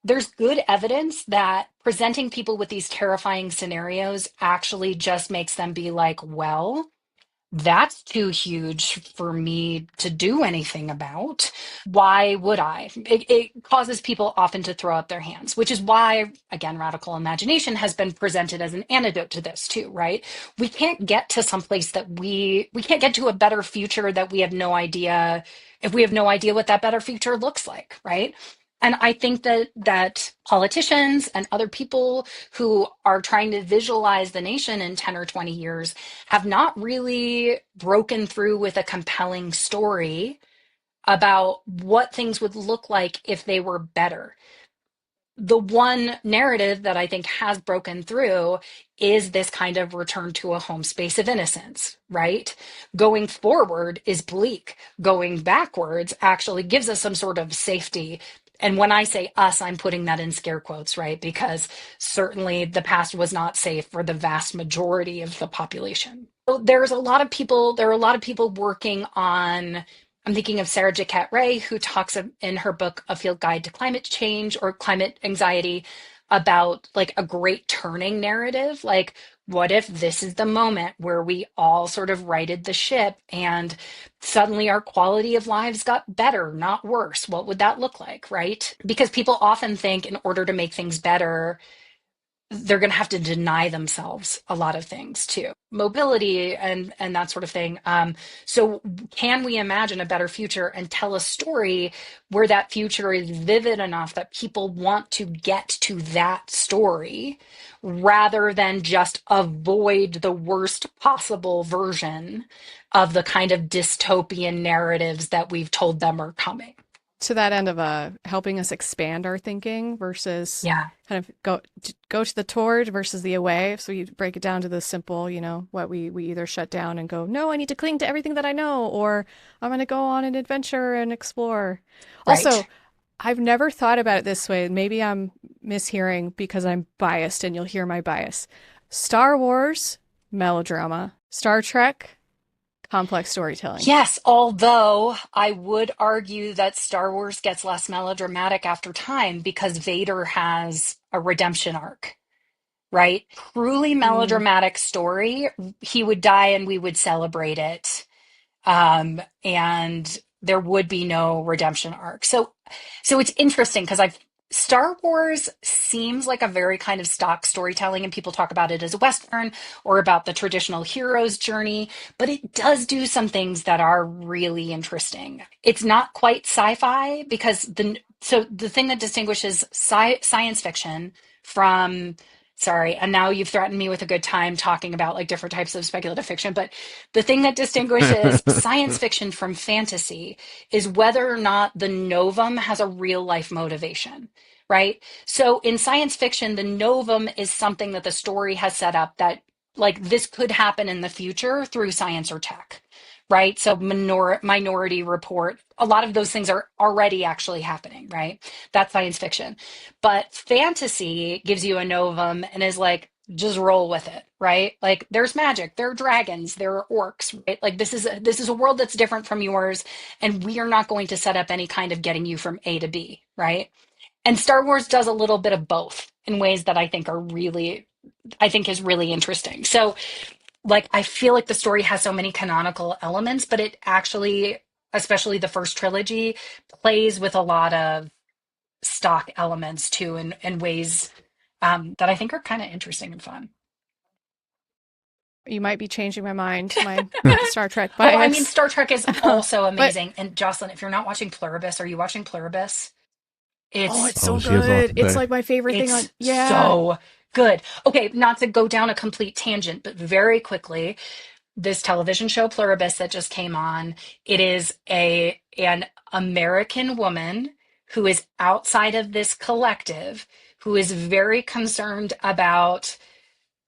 There's good evidence that presenting people with these terrifying scenarios actually just makes them be like, well, that's too huge for me to do anything about. Why would I? It causes people often to throw up their hands, which is why, again, radical imagination has been presented as an antidote to this too, right? We can't get to someplace that we can't get to a better future that we have no idea, if we have no idea what that better future looks like, right? And I think that politicians and other people who are trying to visualize the nation in 10 or 20 years have not really broken through with a compelling story about what things would look like if they were better. The one narrative that I think has broken through is this kind of return to a home space of innocence, right? Going forward is bleak. Going backwards actually gives us some sort of safety. And when I say us, I'm putting that in scare quotes, right? Because certainly the past was not safe for the vast majority of the population. So there are a lot of people working on, I'm thinking of Sarah Jaquette Ray, who talks in her book, A Field Guide to Climate Change or Climate Anxiety, about like a great turning narrative. Like, what if this is the moment where we all sort of righted the ship and suddenly our quality of lives got better, not worse? What would that look like, right? Because people often think in order to make things better, they're going to have to deny themselves a lot of things too, mobility and that sort of thing. So can we imagine a better future and tell a story where that future is vivid enough that people want to get to that story rather than just avoid the worst possible version of the kind of dystopian narratives that we've told them are coming? To that end of helping us expand our thinking versus Yeah, kind of go to the toward versus the away. So you break it down to the simple, you know, what we either shut down and go, no, I need to cling to everything that I know, or I'm going to go on an adventure and explore. Also, right. I've never thought about it this way. Maybe I'm mishearing because I'm biased and you'll hear my bias. Star Wars, melodrama. Star Trek, complex storytelling. Yes, although I would argue that Star Wars gets less melodramatic after time because Vader has a redemption arc, right? Truly Mm. melodramatic story. He would die and we would celebrate it. And there would be no redemption arc. So it's interesting because I've Star Wars seems like a very kind of stock storytelling, and people talk about it as a Western or about the traditional hero's journey, but it does do some things that are really interesting. It's not quite sci-fi because the thing that distinguishes science fiction from sorry, and now you've threatened me with a good time talking about like different types of speculative fiction, but the thing that distinguishes science fiction from fantasy is whether or not the novum has a real life motivation, right? So in science fiction, the novum is something that the story has set up that like this could happen in the future through science or tech. Right. So minority report, a lot of those things are already actually happening. Right. That's science fiction. But fantasy gives you a novum and is like, just roll with it, right? Like there's magic, there are dragons, there are orcs, right? Like this is a world that's different from yours, and we are not going to set up any kind of getting you from A to B, right? And Star Wars does a little bit of both in ways that I think is really interesting. So like I feel like the story has so many canonical elements, but it actually, especially the first trilogy, plays with a lot of stock elements too in ways that I think are kind of interesting and fun. You might be changing my mind, my Star Trek Oh, I mean, bias. Star Trek is also But amazing. And Jocelyn, if you're not watching Pluribus, are you watching Pluribus? oh, It's it's Oh, so she has a lot good. to It's say. like my favorite thing on, it's yeah. so good. Okay, not to go down a complete tangent, but very quickly, this television show Pluribus that just came on, it is an American woman who is outside of this collective who is very concerned about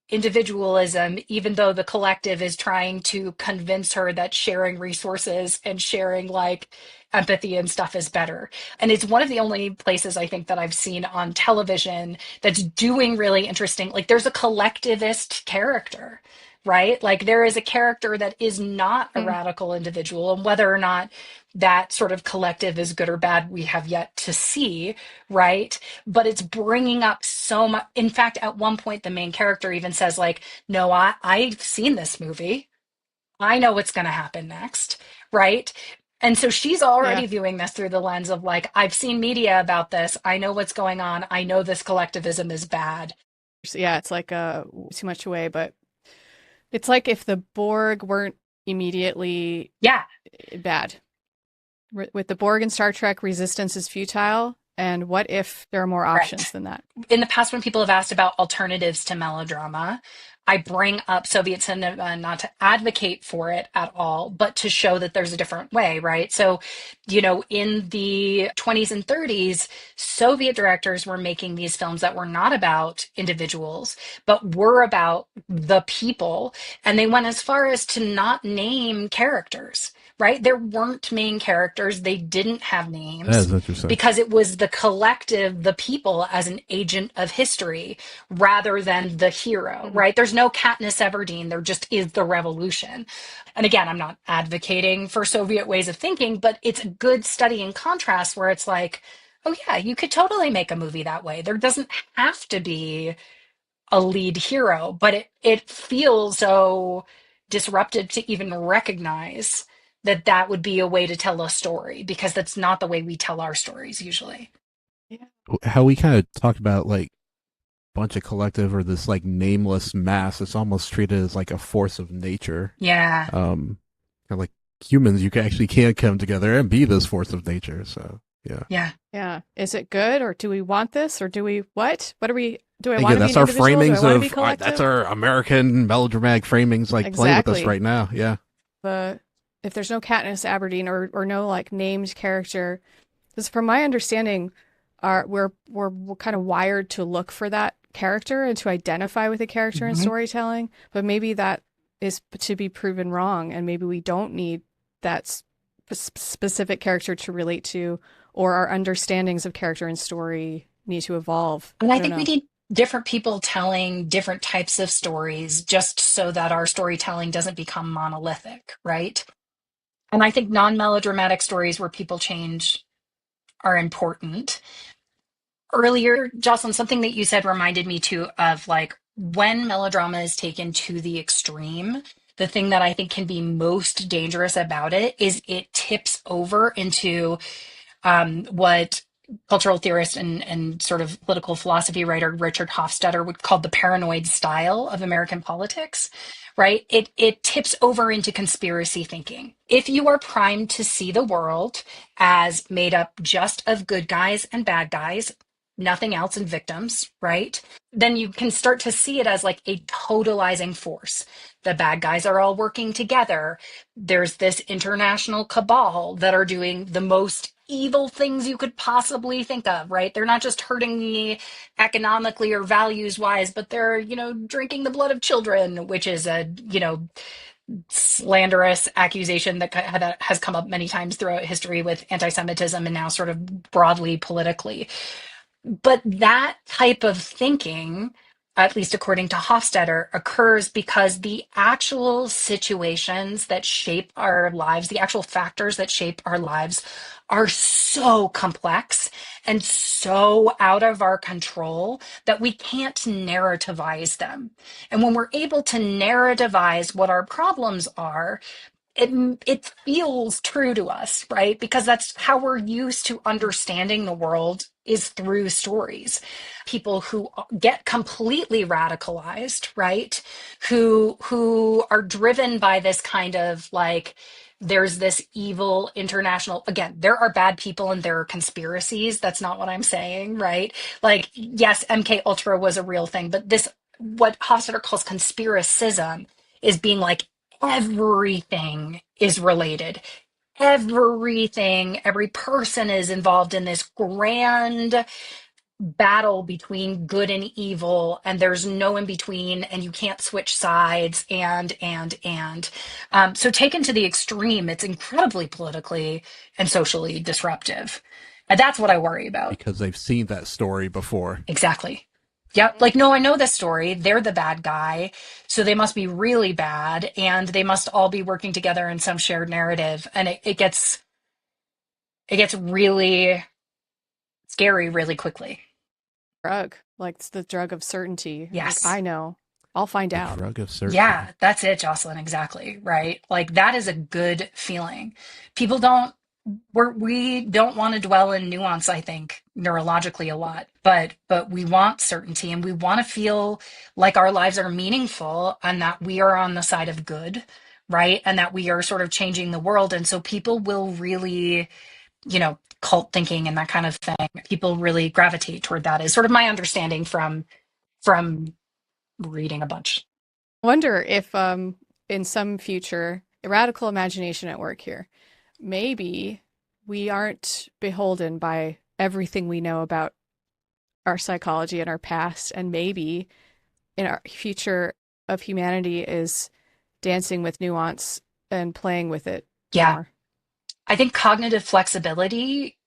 individualism, even though the collective is trying to convince her that sharing resources and sharing like empathy and stuff is better. And it's one of the only places I think that I've seen on television that's doing really interesting. Like there's a collectivist character, right? Like there is a character that is not a Mm. radical individual, and whether or not that sort of collective is good or bad, we have yet to see, right? But it's bringing up so much. In fact, at one point, the main character even says, like, no, I've seen this movie. I know what's going to happen next, right? And so she's Yeah. already viewing this through the lens of, like, I've seen media about this. I know what's going on. I know this collectivism is bad. So, yeah, it's like too much away, but it's like if the Borg weren't immediately Yeah, bad. With the Borg in Star Trek, resistance is futile. And what if there are more options right. than that? In the past, when people have asked about alternatives to melodrama, I bring up Soviet cinema not to advocate for it at all, but to show that there's a different way, right? So, in the 20s and 30s, Soviet directors were making these films that were not about individuals, but were about the people. And they went as far as to not name characters. Right? There weren't main characters. They didn't have That names is interesting. because it was the collective, the people as an agent of history rather than the hero, Mm. right? There's no Katniss Everdeen. There just is the revolution. And again, I'm not advocating for Soviet ways of thinking, but it's a good study in contrast where it's like, oh yeah, you could totally make a movie that way. There doesn't have to be a lead hero, but it feels so disruptive to even recognize that that would be a way to tell a story because that's not the way we tell our stories usually. Yeah. How we kind of talked about like bunch of collective or this like nameless mass. It's almost treated as like a force of nature. Yeah. And like humans, you can actually can come together and be this force of nature. So yeah. Yeah. Yeah. Is it good, or do we want this, or do we what? What are we? Do I want Again, to be that's an our individual? Do I framings want to be of collective? that's our American melodramatic framings like playing with us Exactly. right now. Yeah. If there's no Katniss Aberdeen or no like named character, because from my understanding, we're kind of wired to look for that character and to identify with a character in Mhm. storytelling, but maybe that is to be proven wrong, and maybe we don't need that specific character to relate to, or our understandings of character and story need to evolve. And I I don't think we know. need different people telling different types of stories just so that our storytelling doesn't become monolithic, right? And I think non-melodramatic stories where people change are important. Earlier, Jocelyn, something that you said reminded me too of like when melodrama is taken to the extreme, the thing that I think can be most dangerous about it is it tips over into what cultural theorist and sort of political philosophy writer Richard Hofstadter would call the paranoid style of American politics, right? It tips over into conspiracy thinking. If you are primed to see the world as made up just of good guys and bad guys, nothing else and victims, right? Then you can start to see it as like a totalizing force. The bad guys are all working together. There's this international cabal that are doing the most evil things you could possibly think of, right? They're not just hurting me economically or values wise, but they're, drinking the blood of children, which is a, slanderous accusation that has come up many times throughout history with anti-Semitism and now sort of broadly politically. But that type of thinking, at least according to Hofstadter, occurs because the actual situations that shape our lives, the actual factors that shape our lives, are so complex and so out of our control that we can't narrativize them. And when we're able to narrativize what our problems are, it feels true to us, right? Because that's how we're used to understanding the world is through stories. People who get completely radicalized, right? Who are driven by this kind of like there's this evil international, again, there are bad people and there are conspiracies. That's not what I'm saying, right? Like yes, MK Ultra was a real thing, but this what Hofstadter calls conspiracism is being like everything is related. Everything, every person is involved in this grand battle between good and evil, and there's no in between, and you can't switch sides, and. So taken to the extreme, it's incredibly politically and socially disruptive. And that's what I worry about. Because they've seen that story before. Exactly. Yeah, like no, I know this story. They're the bad guy, so they must be really bad, and they must all be working together in some shared narrative, and it gets really scary really quickly. Drug, like it's the drug of certainty. Like Yes. I know, I'll find The out. drug of certainty. Yeah, that's it, Jocelyn. Exactly. Right. Like that is a good feeling. People don't we don't want to dwell in nuance, I think, neurologically a lot, but we want certainty and we want to feel like our lives are meaningful and that we are on the side of good, right? And that we are sort of changing the world. And so people will really, cult thinking and that kind of thing. People really gravitate toward that is sort of my understanding from reading a bunch. Wonder if in some future, a radical imagination at work here, maybe we aren't beholden by everything we know about our psychology and our past, and maybe in our future of humanity is dancing with nuance and playing with it Yeah. more. I think cognitive flexibility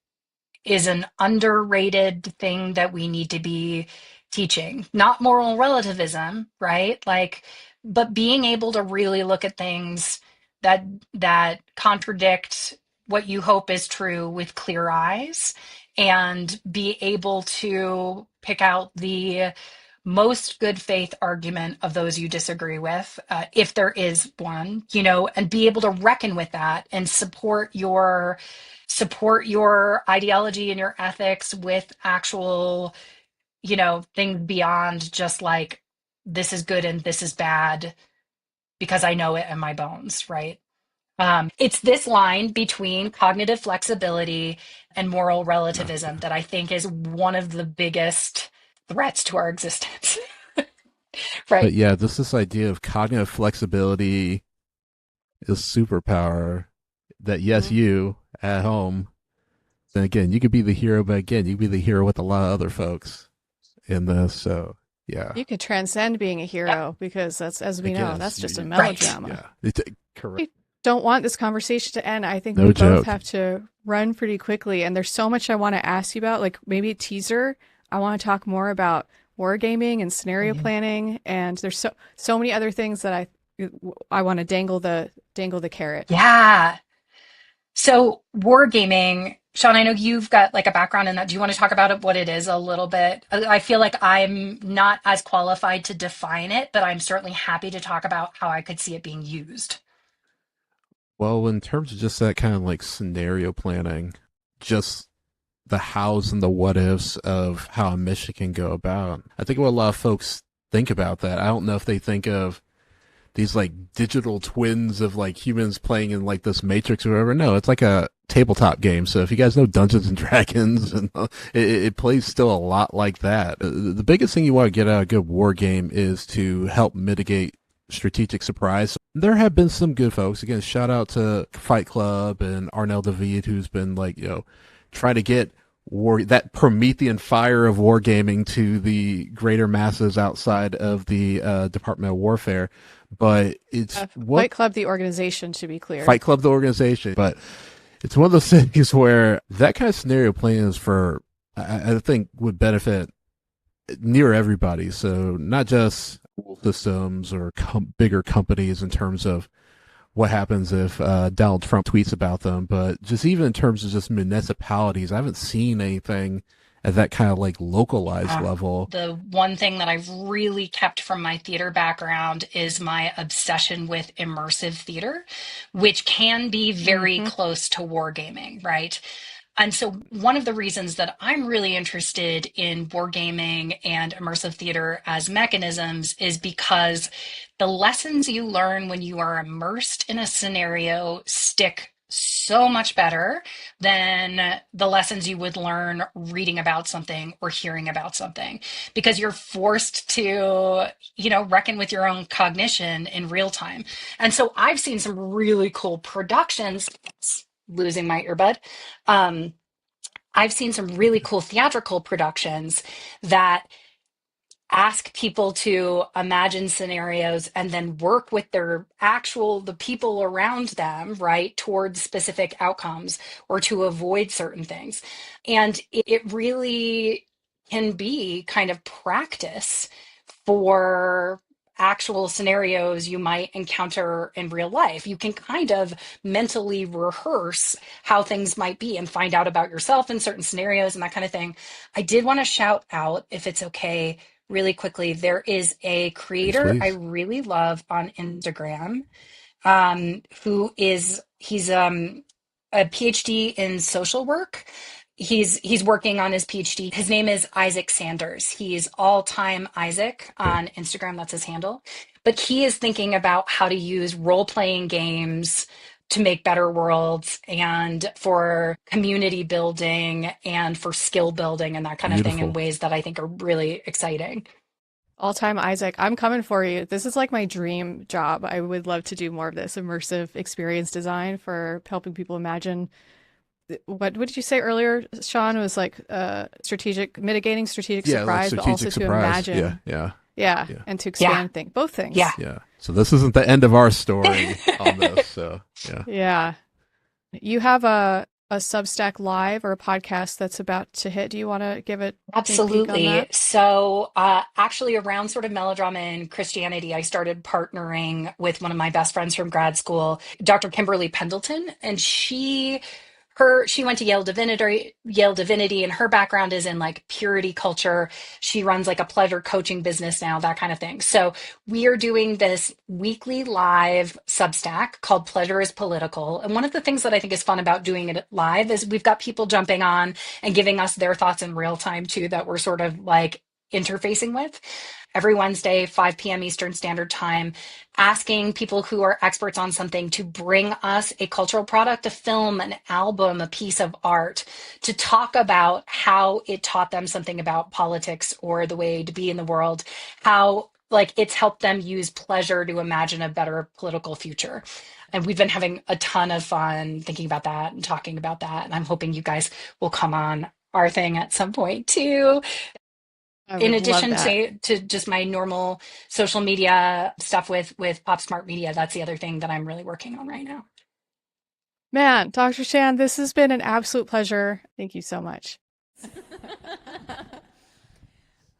is an underrated thing that we need to be teaching. Not moral relativism, right? Like, but being able to really look at things that contradict what you hope is true with clear eyes and be able to pick out the most good faith argument of those you disagree with, if there is one, and be able to reckon with that and support your ideology and your ethics with actual things beyond just like this is good and this is bad because I know it in my bones, right? It's this line between cognitive flexibility and moral Yeah. relativism that I think is one of the biggest threats to our existence, But right? yeah, just this idea of cognitive flexibility is superpower that yes, Mhm. you at home, and again, you could be the hero, but again, you could be the hero with a lot of other folks in this. So yeah, You could transcend being a Yeah, hero because that's, as I we know, guess that's just a right. melodrama. yeah, it's correct. I don't want this conversation to end. I think we No both joke. have to run pretty quickly, and there's so much I want to ask you about. Like maybe a teaser. I want to talk more about wargaming and scenario planning, and there's so many other things that I want to dangle the carrot. Yeah. So wargaming, Sean, I know you've got like a background in that. Do you want to talk about it, what it is a little bit? I feel like I'm not as qualified to define it, but I'm certainly happy to talk about how I could see it being used. Well, in terms of just that kind of like scenario planning, just the hows and the what ifs of how a mission can go about. I think what a lot of folks think about that. I don't know if they think of these like digital twins of like humans playing in like this Matrix or whatever. No, it's like a tabletop game. So if you guys know Dungeons and Dragons, and it plays still a lot like that. The biggest thing you want to get out of a good war game is to help mitigate strategic surprise. There have been some good folks. Again, shout out to Fight Club and Arnel David, who's been like, trying to get that Promethean fire of wargaming to the greater masses outside of the Department of Warfare. But it's what Fight Club, the organization, to be clear. Fight Club, the organization. But it's one of those things where that kind of scenario playing is for, I think, would benefit near everybody. So not just systems or bigger companies in terms of what happens if Donald Trump tweets about them, but just even in terms of just municipalities, I haven't seen anything at that kind of like localized level. The one thing that I've really kept from my theater background is my obsession with immersive theater, which can be very Hmm. close to wargaming, right? And so, one of the reasons that I'm really interested in wargaming and immersive theater as mechanisms is because the lessons you learn when you are immersed in a scenario stick so much better than the lessons you would learn reading about something or hearing about something because you're forced to reckon with your own cognition in real time. And so I've seen some really cool productions, losing my earbud. um, I've seen some really cool theatrical productions that ask people to imagine scenarios and then work with the people around them, right, towards specific outcomes or to avoid certain things. And it really can be kind of practice for actual scenarios you might encounter in real life. You can kind of mentally rehearse how things might be and find out about yourself in certain scenarios and that kind of thing. I did want to shout out, if it's okay, really quickly. There is a Please, creator I please. really love on Instagram, he's a PhD in social work. He's working on his PhD. His name is Isaac Sanders. He's all time Isaac Okay. on Instagram. That's his handle. But he is thinking about how to use role playing games to make better worlds and for community building and for skill building and that kind of thing in Beautiful. ways that I think are really exciting. All time Isaac, I'm coming for you. This is like my dream job. I would love to do more of this immersive experience design for helping people imagine. What did you say earlier, Sean? Was like mitigating strategic Yeah, like surprise, but also strategic to surprise. imagine. Yeah, Yeah, yeah, and to Yeah. expand things. Both Yeah. things. yeah. So this isn't the end of our story on this. So yeah. Yeah. You have a Substack live or a podcast that's about to hit. Do you want to give a sneak peek on Absolutely. that? So, actually, around sort of melodrama and Christianity, I started partnering with one of my best friends from grad school, Dr. Kimberly Pendleton, and she went to Yale Divinity, and her background is in like purity culture. She runs like a pleasure coaching business now, that kind of thing. So we are doing this weekly live Substack called Pleasure is Political. And one of the things that I think is fun about doing it live is we've got people jumping on and giving us their thoughts in real time too, that we're sort of like interfacing with. Every Wednesday, 5 p.m. Eastern Standard Time, asking people who are experts on something to bring us a cultural product, a film, an album, a piece of art, to talk about how it taught them something about politics or the way to be in the world, how like it's helped them use pleasure to imagine a better political future. And we've been having a ton of fun thinking about that and talking about that. And I'm hoping you guys will come on our thing at some point too. I In would love addition that. to just my normal social media stuff with Pop Smart Media, that's the other thing that I'm really working on right now. Man, Dr. Shan, this has been an absolute pleasure. Thank you so much.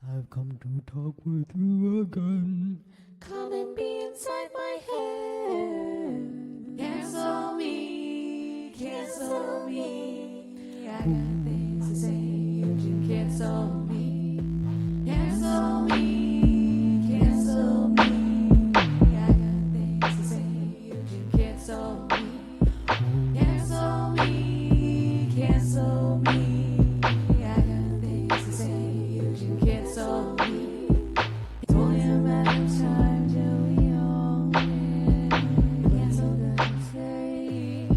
I've come to talk with you again. Come and be inside my head. Cancel me, cancel me. I got things to say, you can cancel me. Cancel me, cancel me. I got things to say, you can cancel me. Cancel me, cancel me. I got things to say, you can cancel me. It's only a matter of time till we all win. Cancel the say.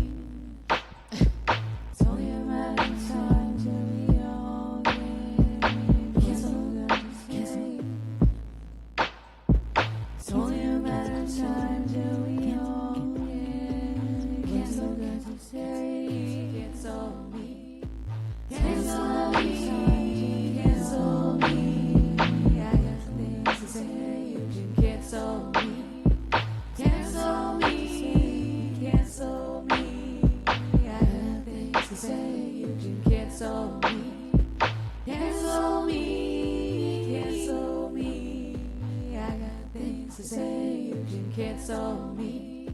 It's only a matter of time till we all win. Cancel the say. It's only a matter of time till we all win. Cancel the say. Cancel me. Cancel me. Cancel me. I got things to say. You can cancel me. Cancel me. Cancel me. I got things to say. You can cancel me. Cancel me. Cancel me. I got things to say. You can cancel me.